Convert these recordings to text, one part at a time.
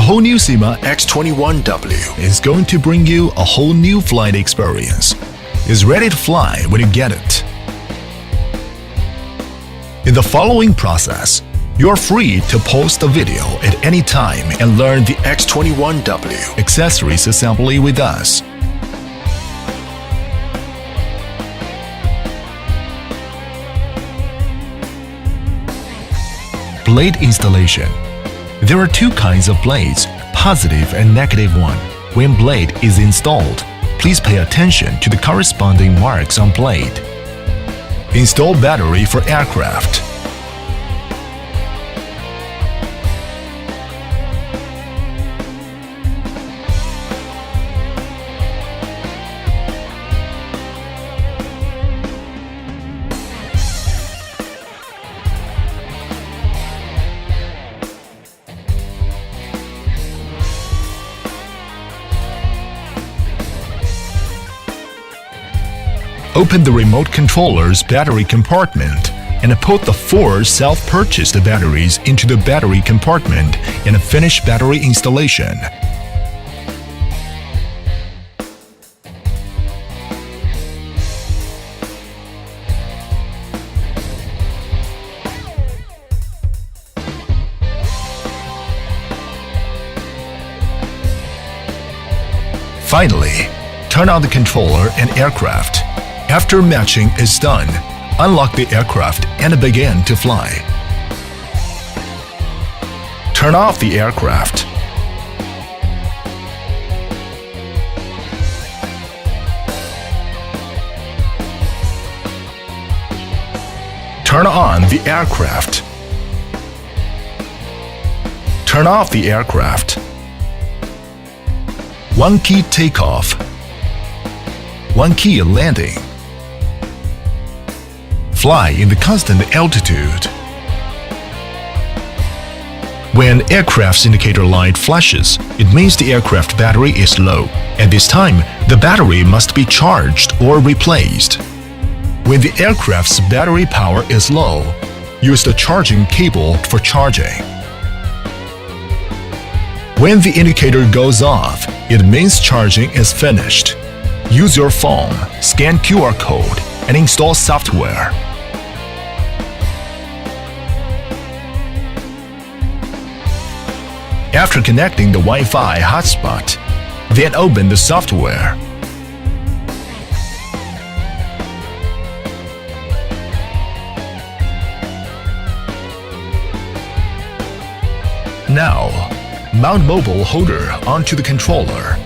whole new SYMA X21W is going to bring you a whole new flight experience. It's ready to fly when you get it. In the following process, you're free to pause the video at any time and learn the X21W accessories assembly with us. Blade installation. There are two kinds of blades, positive and negative one. When blade is installed, please pay attention to the corresponding marks on blade. Install battery for aircraft. Open the remote controller's battery compartment and put the 4 self-purchased batteries into the battery compartment and finish battery installation. Finally, turn on the controller and aircraft. After matching is done, unlock the aircraft and begin to fly. Turn off the aircraft. Turn on the aircraft. Turn off the aircraft. 1 key takeoff. 1 key landing. Fly in the constant altitude. When aircraft's indicator light flashes, it means the aircraft battery is low. At this time, the battery must be charged or replaced. When the aircraft's battery power is low, use the charging cable for charging. When the indicator goes off, it means charging is finished. Use your phone, scan QR code, and install software. After connecting the Wi-Fi hotspot, then open the software. Now, mount mobile holder onto the controller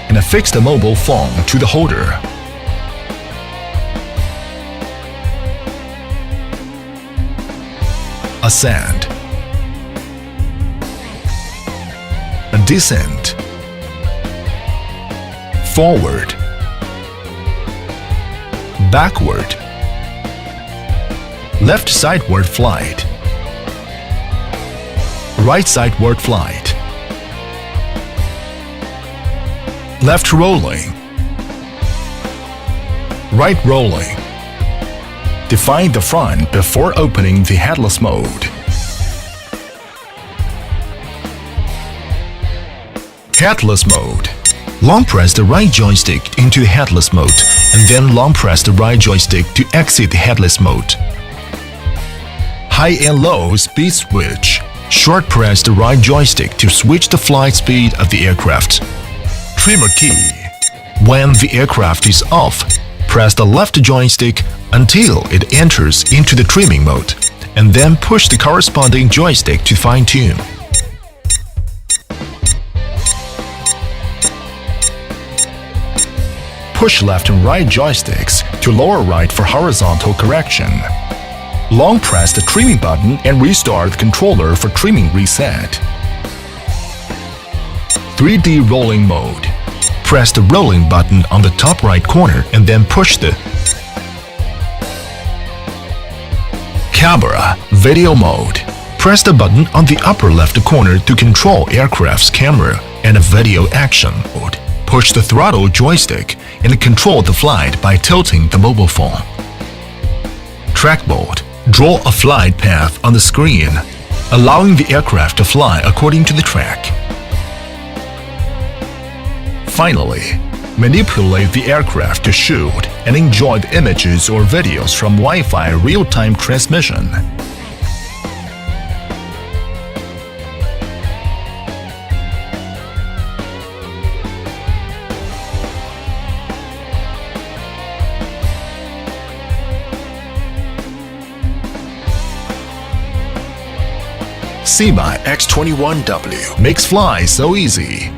and affix the mobile phone to the holder. Ascend. Descent. Forward. Backward. Left sideward flight. Right sideward flight. Left rolling. Right rolling. Define the front before opening the headless mode. Headless mode. Long press the right joystick into the headless mode and then long press the right joystick to exit the headless mode. High and low speed switch. Short press the right joystick to switch the flight speed of the aircraft. Trimmer key. When the aircraft is off, press the left joystick until it enters into the trimming mode, and then push the corresponding joystick to fine-tune. Push left and right joysticks to lower right for horizontal correction. Long press the trimming button and restart the controller for trimming reset. 3D rolling mode. Press the rolling button on the top right corner and then push the camera video mode. Press the button on the upper left corner to control aircraft's camera and video action mode. Push the throttle joystick and control the flight by tilting the mobile phone. Track mode. Draw a flight path on the screen. allowing the aircraft to fly according to the track. Finally, manipulate the aircraft to shoot and enjoy the images or videos from Wi-Fi real-time transmission. SYMA X21W makes fly so easy.